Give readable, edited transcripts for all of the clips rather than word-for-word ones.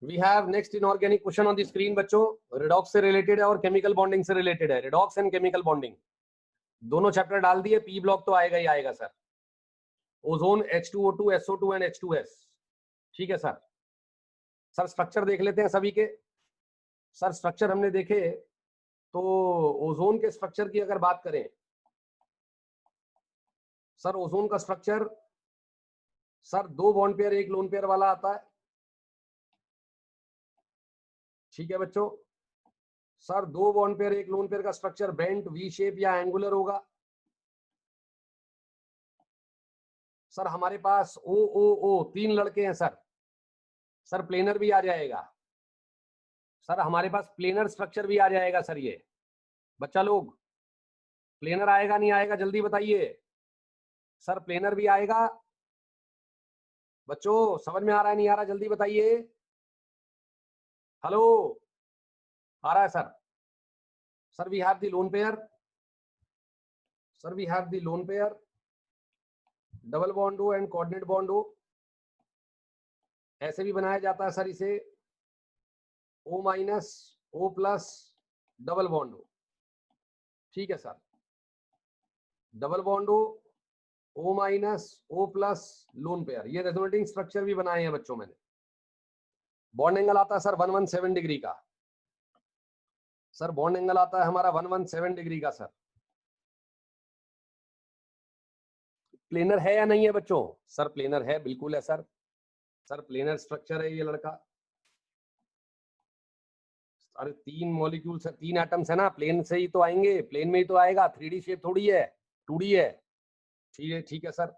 We have next inorganic question on the screen बच्चों, redox से related है और केमिकल बॉन्डिंग से रिलेटेड है। रिडॉक्स एंड केमिकल बॉन्डिंग दोनों चैप्टर डाल दिए, पी ब्लॉक तो आएगा ही आएगा sir. Ozone, H2O2, SO2 and H2S। ठीक है सर। सर स्ट्रक्चर देख लेते हैं सभी के। सर स्ट्रक्चर हमने देखे तो ओजोन के स्ट्रक्चर की अगर बात करें, सर ओजोन का structure sir 2 bond pair 1 lone pair वाला आता है। ठीक है बच्चों। Sir 2 bond pair 1 lone pair का स्ट्रक्चर बेंट, वी शेप या एंगुलर होगा। सर हमारे पास O 3 लड़के हैं सर। सर प्लेनर भी आ जाएगा। सर हमारे पास प्लेनर स्ट्रक्चर भी आ जाएगा सर। ये बच्चा लोग प्लेनर आएगा नहीं आएगा जल्दी बताइए। सर प्लेनर भी आएगा बच्चों, समझ में आ रहा है नहीं आ रहा जल्दी बताइए। हेलो, आ रहा है sir. Sir we have the lone pair, sir we have the lone pair, double bond हो एंड कोऑर्डिनेट बॉन्ड हो। ऐसे भी बनाया जाता है सर इसे, O minus O plus double bond हो। ठीक है सर, डबल बॉन्ड हो, O minus O plus lone pair. ये रेजोनेटिंग स्ट्रक्चर भी बनाए हैं बच्चों मैंने। बॉन्ड एंगल आता है सर 117 डिग्री का। सर बॉन्ड एंगल आता है हमारा 117 डिग्री का सर। प्लेनर है या नहीं है बच्चों? सर प्लेनर है, बिल्कुल है सर। सर प्लेनर स्ट्रक्चर है ये लड़का। अरे 3 मॉलिक्यूल्स है, 3 एटम्स है ना, प्लेन से ही तो आएंगे, प्लेन में ही तो आएगा। 3D शेप थोड़ी है, 2D है। ठीक है सर।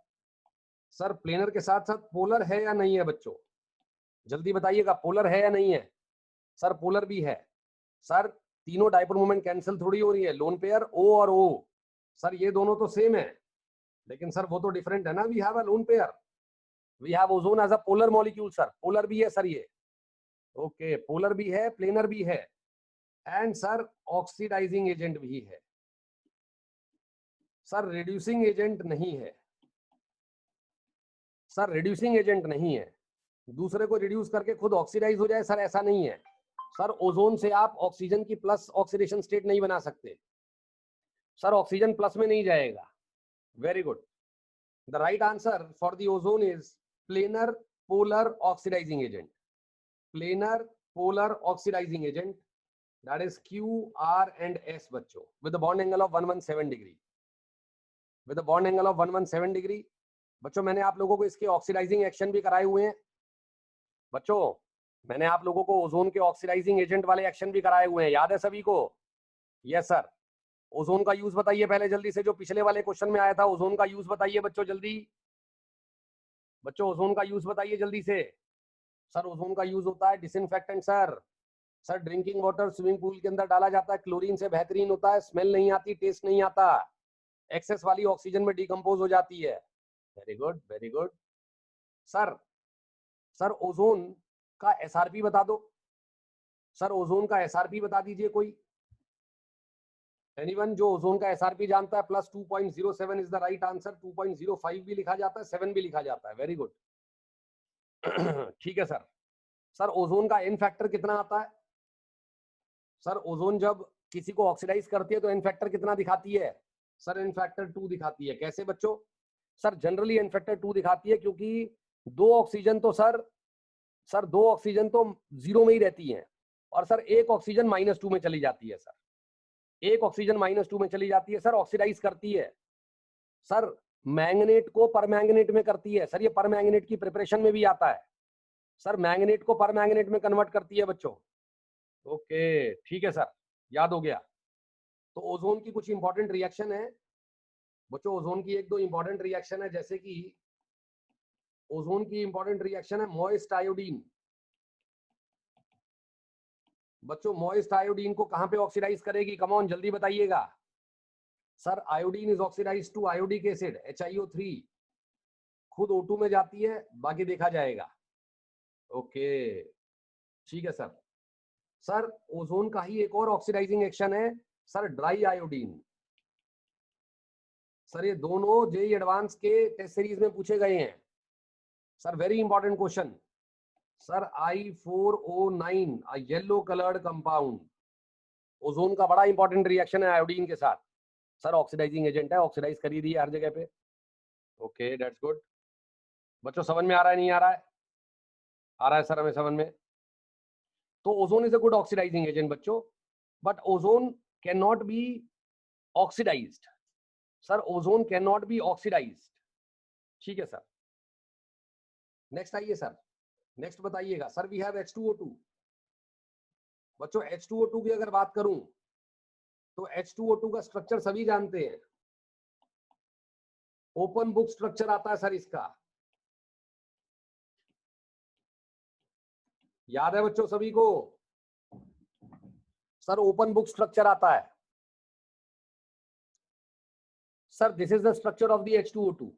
सर प्लेनर के साथ साथ पोलर है या नहीं है बच्चों? जल्दी बताइएगा, पोलर है या नहीं है? सर पोलर भी है। सर तीनों डाइपोल मोमेंट कैंसिल थोड़ी हो रही है, लोन पेयर O और O। सर ये दोनों तो सेम है, लेकिन सर वो तो डिफरेंट है ना। We have a lone pair, we have ozone as a polar molecule sir. Polar भी है सर ये। ओके, पोलर भी है, प्लेनर भी है, एंड सर ऑक्सीडाइजिंग एजेंट भी है। सर रिड्यूसिंग एजेंट नहीं है। सर रिड्यूसिंग एजेंट नहीं है, दूसरे को रिड्यूस करके खुद ऑक्सीडाइज हो जाए सर, ऐसा नहीं है। सर ओजोन से आप ऑक्सीजन की प्लस ऑक्सीडेशन स्टेट नहीं बना सकते सर, ऑक्सीजन प्लस में नहीं जाएगा। Very good. The right answer for the ozone is planar polar oxidising agent. Planar polar oxidising agent, that is Q, R and S बच्चों, with the bond angle of 117 degree. with the bond angle of 117 degree बच्चों। मैंने आप लोगों को इसके oxidising action भी कराए हुए हैं बच्चों। मैंने आप लोगों को ओजोन के ऑक्सीडाइजिंग एजेंट वाले एक्शन भी कराए हुए हैं, याद है सभी को? Yes sir. ओजोन का यूज बताइए पहले जल्दी से, जो पिछले वाले क्वेश्चन में आया था। ओजोन का यूज बताइए बच्चों जल्दी। बच्चों ओजोन का यूज बताइए जल्दी से। सर ओजोन का यूज होता है disinfectant sir. Sir drinking water swimming pool के अंदर डाला जाता है, क्लोरीन से बेहतरीन होता है, स्मेल नहीं आती, टेस्ट नहीं आता, एक्सेस वाली ऑक्सीजन में डिकम्पोज हो जाती है। Very good very good sir. Sir ozone का SRP बता दो सर, ओजोन का SRP बता दीजिए कोई। एनीवन जो ओजोन का SRP जानता है? Plus 2.07 is the right answer. 2.05 भी लिखा जाता है, 7 भी लिखा जाता है। Very good. ठीक है सर। सर ओजोन का N फैक्टर कितना आता है? सर ओजोन जब किसी को ऑक्सीडाइज करती है तो N फैक्टर कितना दिखाती है? सर N फैक्टर 2 दिखाती है। कैसे बच्चों? सर जनरली N फैक्टर 2 दिखाती है क्योंकि 2 ऑक्सीजन तो सर 2 ऑक्सीजन तो 0 में ही रहती है, और सर 1 ऑक्सीजन -2 में चली जाती है सर। 1 ऑक्सीजन -2 में चली जाती है सर, ऑक्सीडाइज करती है सर। मैंगनेट को परमैंगनेट में करती है सर, ये परमैंगनेट की प्रिपरेशन में भी आता है सर। मैंगनेट को परमैंगनेट में कन्वर्ट करती है बच्चों। ओके ठीक है सर, याद हो गया। तो ओजोन की कुछ इंपॉर्टेंट रिएक्शन है बच्चों। ओजोन की 1-2 इंपॉर्टेंट रिएक्शन है, जैसे कि ओजोन की इंपॉर्टेंट रिएक्शन है मॉइस्ट आयोडीन। बच्चों मॉइस्ट आयोडीन को कहां पे ऑक्सीडाइज करेगी? कम ऑन जल्दी बताइएगा। Sir iodine is oxidise to iodic acid HiO3, खुद O2 में जाती है, बाकी देखा जाएगा। ओके ठीक है सर। सर ओजोन का ही एक और ऑक्सीडाइजिंग एक्शन है सर, ड्राई आयोडीन। सर ये दोनों JEE एडवांस के टेस्ट सीरीज में पूछे गए हैं sir, very important question. Sir I4O9 yellow coloured compound, ozone का बड़ा इंपॉर्टेंट रिएक्शन है आयोडीन के साथ। सर ऑक्सीडाइजिंग एजेंट है, ऑक्सीडाइज कर ही दी है हर जगह पे। Okay that's good. बच्चों समझ में आ रहा है नहीं आ रहा है? आ रहा है सर हमें समझ में। तो ozone is a good oxidising agent बच्चों, but ozone can not be oxidised. Sir ozone can not be oxidised, ठीक है सर। नेक्स्ट आइए सर, नेक्स्ट बताइएगा सर। We have H2O2। बच्चों H2O2 की अगर बात करूं तो H2O2 का स्ट्रक्चर सभी जानते हैं, ओपन बुक स्ट्रक्चर आता है सर इसका, याद है बच्चों सभी को? सर ओपन बुक स्ट्रक्चर आता है sir. This is the structure of the H2O2।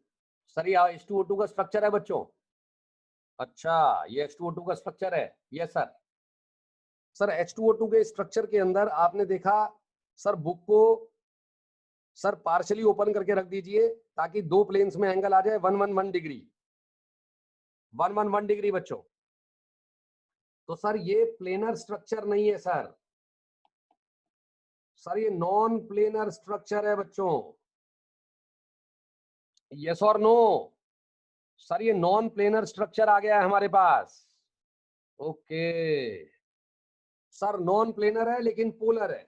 Sir ये H2O2 का स्ट्रक्चर है बच्चों। अच्छा ये H2O2 का स्ट्रक्चर है, यस सर। सर H2O2 के स्ट्रक्चर के अंदर आपने देखा सर, बुक को सर पार्शियली ओपन करके रख दीजिए ताकि दो प्लेन्स में एंगल आ जाए 111 डिग्री, 111 डिग्री बच्चों। तो सर ये प्लेनर स्ट्रक्चर नहीं है सर, सर ये नॉन प्लेनर स्ट्रक्चर है बच्चों। यस और नो? सर ये नॉन प्लेनर स्ट्रक्चर आ गया है हमारे पास। ओके सर नॉन प्लेनर है लेकिन पोलर है,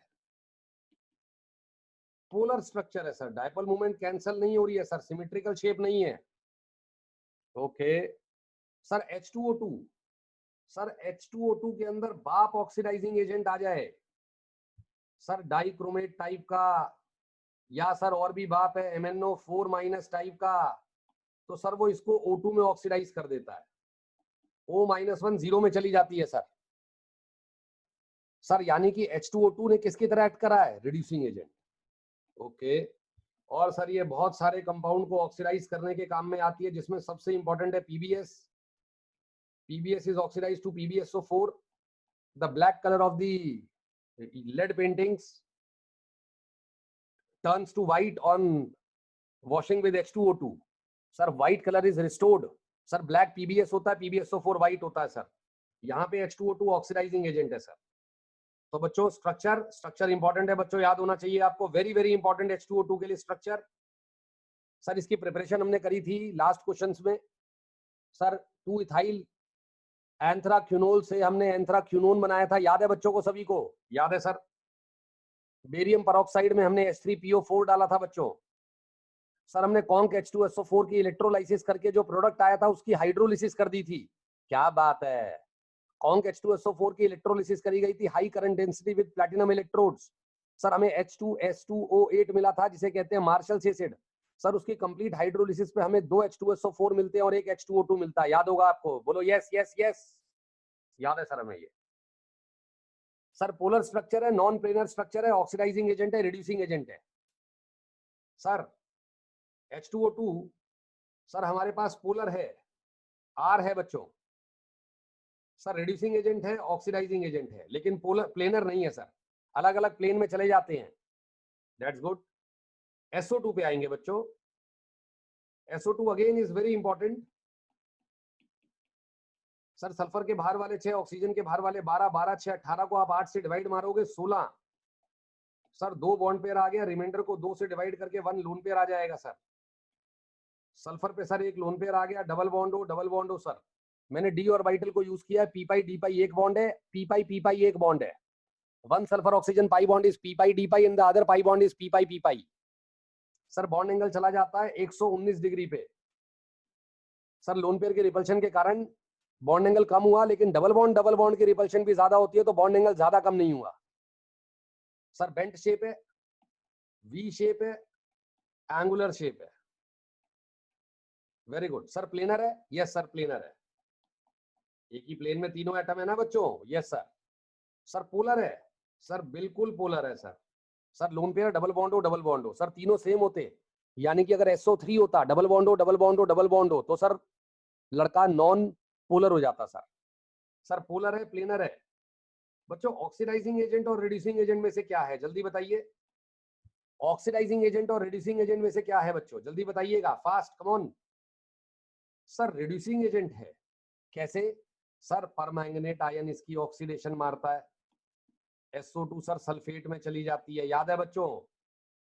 पोलर स्ट्रक्चर है सर। डायपोल मूवमेंट कैंसिल नहीं हो रही है सर, सिमेट्रिकल शेप नहीं है। Okay sir H2O2, sir H2O2 के अंदर बाप ऑक्सीडाइजिंग एजेंट आ जाए सर, डाइक्रोमेट टाइप का, या सर और भी बाप है MnO4 माइनस टाइप का, तो सर वो इसको O2 में ऑक्सीडाइज कर देता है, O-1 जीरो में चली जाती है सर। सर यानी कि H2O2 ने किसकी तरह एक्ट करा है? Reducing agent. ओके और सर ये बहुत सारे कंपाउंड को ऑक्सीडाइज करने के काम में आती है, जिसमें सबसे इंपॉर्टेंट है PbS। PbS is oxidized to PbSO4. The black color of the lead paintings turns to white on washing with H2O2. Sir white color is restored. Sir black PbS होता है, PbSO4 white होता है sir. यहाँ पे H2O2 oxidising agent है sir. तो बच्चों structure important है बच्चों, याद होना चाहिए आपको, वेरी वेरी इंपॉर्टेंट H2O2 के लिए स्ट्रक्चर। सर इसकी प्रिपरेशन हमने करी थी लास्ट क्वेश्चंस में सर। 2 इथाइल एंथ्राक्विनोल से हमने एंथ्राक्विनोन बनाया था, याद है बच्चों को सभी को? याद है सर। बेरियम परऑक्साइड में हमने H3PO4 डाला था बच्चों। सर हमने कॉन्क H2SO4 की इलेक्ट्रोलाइसिस करके जो प्रोडक्ट आया था उसकी हाइड्रोलिसिस कर दी थी। क्या बात है, कॉन्क H2SO4 की इलेक्ट्रोलिसिस करी गई थी high current density with platinum electrodes. Sir हमें H2S2O8 मिला था जिसे कहते हैं मार्शल्स एसिड। सर उसकी कंप्लीट हाइड्रोलिसिस पे हमें 2 H2SO4 मिलते हैं और 1 H2O2 मिलता है, याद होगा आपको? बोलो यस यस यस, याद है सर हमें ये। सर पोलर स्ट्रक्चर है, नॉन प्लेनर स्ट्रक्चर है, ऑक्सीडाइजिंग एजेंट है, रिड्यूसिंग एजेंट है। सर H2O2 सर हमारे पास पोलर है, R है बच्चों। सर रिड्यूसिंग एजेंट है, ऑक्सीडाइजिंग एजेंट है, लेकिन पोलर प्लेनर नहीं है सर, अलग अलग प्लेन में चले जाते हैं। That's good. SO2 पे आएंगे बच्चों। SO2 again is very important. Sir sulphur के बाहर वाले 6, ऑक्सीजन के बाहर वाले 12, 12 6 18 को आप 8 से डिवाइड मारोगे 16। सर 2 बॉन्ड पेयर आ गया, रिमाइंडर को 2 से डिवाइड करके 1 लोन पेयर आ जाएगा सर। सल्फर पे सर एक लोन पेयर आ गया, डबल बॉन्ड हो सर। मैंने डी ऑर्बिटल को यूज किया है, पी पाई डी पाई एक बॉन्ड है, पी पाई एक बॉन्ड है। 1 sulphur oxygen pi bond is P pi D pi and the other pi bond is P pi. Sir bond angle चला जाता है 119 डिग्री पे। सर लोन पेयर के रिपल्शन के कारण बॉन्ड एंगल कम हुआ, लेकिन डबल बॉन्ड की रिपल्शन भी ज्यादा होती है तो बॉन्ड एंगल ज्यादा कम नहीं हुआ। सर बेंट शेप है, वी शेप है, एंगुलर शेप है। Very good. सर प्लेनर है? यस सर प्लेनर है। एक ही प्लेन में तीनों एटम है ना बच्चों? Yes sir. सर पोलर है? सर बिल्कुल पोलर है sir. Sir loan pair double bond हो सर, तीनों सेम होते, यानी कि अगर SO3 होता डबल बॉन्ड हो तो सर लड़का नॉन पोलर हो जाता सर। सर पोलर है, प्लेनर है। बच्चों ऑक्सीडाइजिंग एजेंट और रिड्यूसिंग एजेंट में से क्या है, जल्दी बताइए। ऑक्सीडाइजिंग एजेंट और रिड्यूसिंग एजेंट में से क्या है बच्चों, जल्दी बताइएगा, fast come on. Sir reducing agent है। कैसे? सर परमैंगनेट आयन इसकी ऑक्सीडेशन मारता है, SO2 सर सल्फेट में चली जाती है, याद है बच्चों।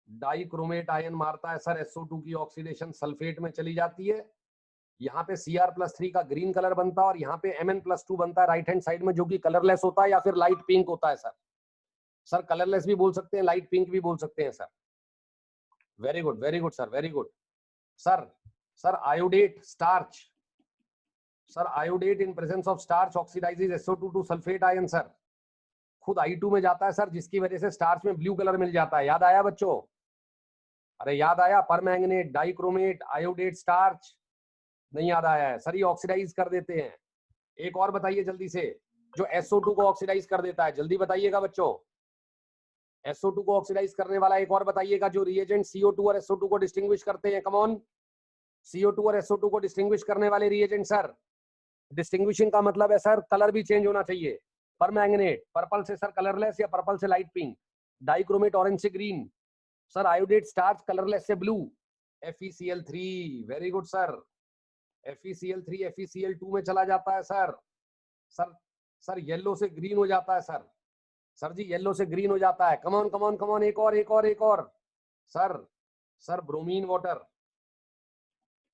डाइक्रोमेट आयन मारता है सर, SO2 की ऑक्सीडेशन सल्फेट में चली जाती है, यहाँ पे Cr+3 का ग्रीन कलर बनता है और यहाँ पे Mn+2 बनता है राइट हैंड साइड में, जो कि कलरलेस होता है या फिर लाइट पिंक होता है सर। सर कलरलेस भी बोल सकते हैं, लाइट पिंक भी बोल सकते हैं sir. Very good sir, very good sir. Sir iodate starch, sir iodate in presence of starch oxidises SO2 to sulphate ion sir, खुद I2 में जाता है सर, जिसकी वजह से स्टार्च में ब्लू कलर मिल जाता है, याद आया बच्चों? अरे याद आया, परमैंगनेट, डाइक्रोमेट, आयोडेट, स्टार्च, नहीं याद आया है सर, ये ऑक्सीडाइज कर देते हैं। एक और बताइए जल्दी से, जो SO2 को ऑक्सीडाइज कर देता है, जल्दी बताइएगा बच्चों। SO2 को ऑक्सीडाइज करने वाला एक और बताइएगा, जो रिएजेंट CO2 और SO2 को डिस्टिंग्विश करते हैं। कम ऑन, CO2 और SO2 को डिस्टिंग्विश करने वाले रिएजेंट सर। डिस्टिंग्विशिंग का मतलब है सर कलर भी चेंज होना चाहिए। परमैंगनेट पर्पल से सर कलरलेस या पर्पल से लाइट पिंक, डाइक्रोमेट ऑरेंज से green, sir iodate starch colourless से blue, FeCl3, very good sir. FeCl3 FeCl2 में चला जाता है सर। सर सर येलो से ग्रीन हो जाता है सर, सर जी येलो से ग्रीन हो जाता है। Come on come on come on, एक और एक और एक और sir. Sir bromine water,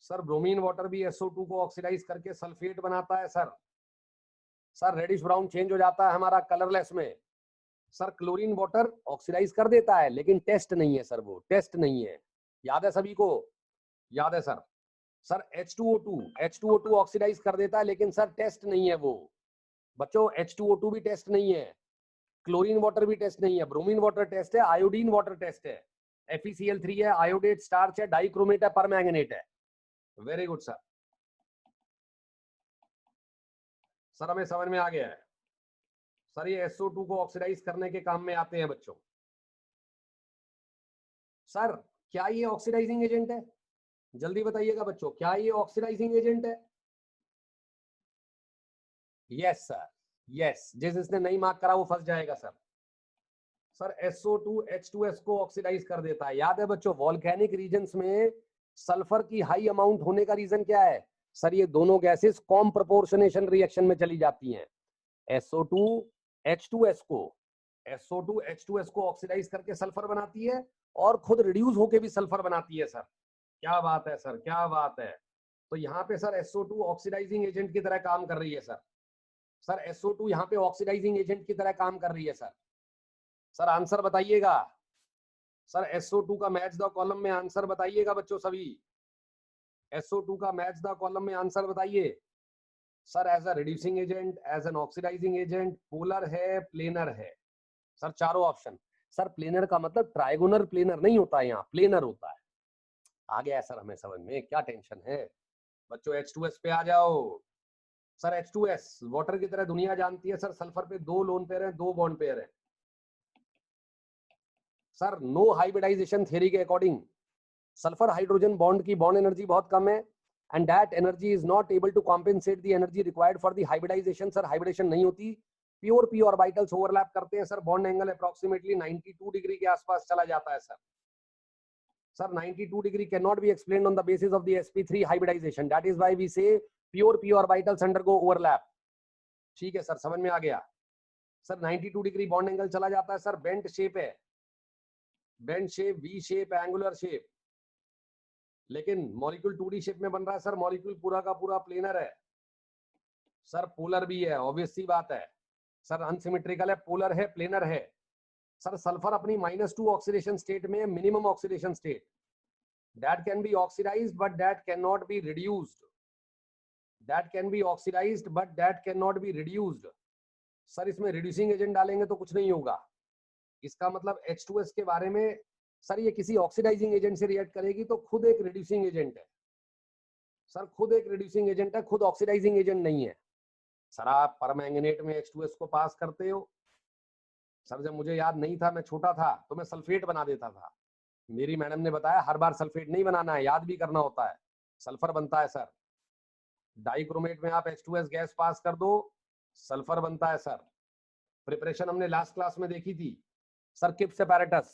sir bromine water भी SO2 को ऑक्सीडाइज करके सल्फेट बनाता है sir. Sir reddish brown change हो जाता है हमारा कलरलेस में। सर क्लोरीन वाटर ऑक्सीडाइज कर देता है, लेकिन टेस्ट नहीं है सर, वो टेस्ट नहीं है, याद है सभी को? याद है सर। सर H2O2 ऑक्सीडाइज कर देता है, लेकिन सर टेस्ट नहीं है वो बच्चों। H2O2 भी टेस्ट नहीं है, क्लोरीन वाटर भी टेस्ट नहीं है, ब्रोमीन वाटर टेस्ट है, आयोडीन वाटर टेस्ट है, FeCl3 है, आयोडेट स्टार्च है, डाइक्रोमेट है, परमैंगनेट है। Very good sir. सर हमें समझ में आ गया है सर, ये SO2 को ऑक्सीडाइज करने के काम में आते हैं बच्चों। सर क्या ये ऑक्सीडाइजिंग एजेंट है? जल्दी बताइएगा बच्चों, क्या ये ऑक्सीडाइजिंग एजेंट है? Yes sir, yes. जिसने नहीं मार्क करा वो फंस जाएगा सर। सर SO2 H2S को ऑक्सीडाइज कर देता है, याद है बच्चों? वॉल्केनिक रीजन्स में सल्फर की हाई अमाउंट होने का रीजन क्या है? सर ये दोनों गैसेस कॉम प्रोपोर्शनेशन रिएक्शन में चली जाती हैं। SO2 H2S को ऑक्सीडाइज करके सल्फर बनाती है और खुद रिड्यूस होके भी सल्फर बनाती है सर। क्या बात है सर, क्या बात है। तो यहाँ पे सर SO2 ऑक्सीडाइजिंग एजेंट की तरह काम कर रही है सर। सर SO2 यहाँ पे ऑक्सीडाइजिंग एजेंट की तरह काम कर रही है सर। सर आंसर बताइएगा। सर SO2 का मैच द कॉलम में आंसर बताइएगा बच्चों सभी। SO2 का मैच द कॉलम में आंसर बताइए। Sir as a reducing agent, as an oxidising agent, polar है, प्लेनर है। सर चारों ऑप्शन। सर प्लेनर का मतलब ट्राइगोनल प्लेनर नहीं होता है, यहाँ प्लेनर होता है। आ गया है सर हमें समझ में, क्या टेंशन है बच्चों। H2S पे आ जाओ। सर H2S वाटर की तरह दुनिया जानती है सर, सल्फर पे 2 लोन पेयर है, 2 बॉन्ड पेयर है। सर नो हाइब्रिडाइजेशन थ्योरी के अकॉर्डिंग सल्फर हाइड्रोजन बॉन्ड की बॉन्ड एनर्जी बहुत कम है, and that energy is not able to compensate the energy required for the hybridisation. Sir hybridisation नहीं होती, प्योर p ऑर्बिटल्स ओवरलैप करते हैं sir, bond angle approximately 92 degree के आसपास चला जाता है sir. Sir 92 degree can not be explained on the basis of the sp3 hybridisation, that is why we say pure p orbitals undergo overlap. ठीक है sir, समझ में आ गया। सर 92 डिग्री बॉन्ड एंगल चला जाता है सर, बेंट शेप है, bent shape, V shape, angular shape, लेकिन मॉलिक्यूल 2D शेप में बन रहा है सर, मॉलिक्यूल पूरा का पूरा प्लेनर है सर, पोलर भी है, ऑब्वियस सी बात है सर, अनसिमेट्रिकल है, पोलर है, प्लेनर है सर। सल्फर अपनी -2 ऑक्सीडेशन स्टेट में, minimum oxidation state, that can be oxidised but that can not be reduced, that can be oxidised but that can not be reduced. Sir इसमें reducing agent डालेंगे तो कुछ नहीं होगा, इसका मतलब H2S के बारे में सर, ये किसी ऑक्सीडाइजिंग एजेंट से रिएक्ट करेगी तो खुद एक रिड्यूसिंग एजेंट है सर, खुद एक रिड्यूसिंग एजेंट है, खुद ऑक्सीडाइजिंग एजेंट नहीं है सर। आप परमैंगनेट में H2S को पास करते हो सर, जब मुझे याद नहीं था, मैं छोटा था तो मैं सल्फेट बना देता था। मेरी मैडम ने बताया हर बार सल्फेट नहीं बनाना है, याद भी करना होता है, सल्फर बनता है सर। डाइक्रोमेट में आप H2S गैस पास कर दो, सल्फर बनता है सर। प्रिपरेशन हमने लास्ट क्लास में देखी थी sir, Kipp's apparatus,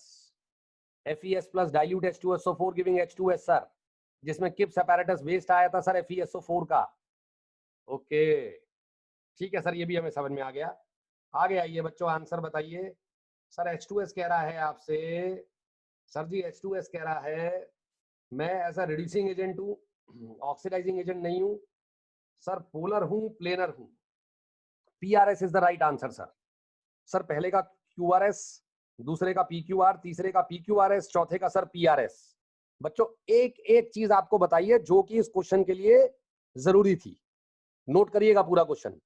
FeS plus dilute H2SO4 giving H2S sir, जिसमें किप्स apparatus वेस्ट आया था सर FeSO4 का। ओके ठीक है सर, ये भी हमें समझ में आ गया। आगे आइए बच्चों, आंसर बताइए। सर H2S कह रहा है आपसे, सर जी H2S कह रहा है मैं एज अ रिड्यूसिंग एजेंट हूँ, ऑक्सीडाइजिंग एजेंट नहीं हूँ सर, पोलर हूँ, प्लेनर हूँ। PRS is the right answer sir. Sir पहले का QRS, दूसरे का PQR, तीसरे का PQRS, चौथे का सर PRS। बच्चों एक एक चीज आपको बताइए जो कि इस क्वेश्चन के लिए जरूरी थी, नोट करिएगा पूरा क्वेश्चन।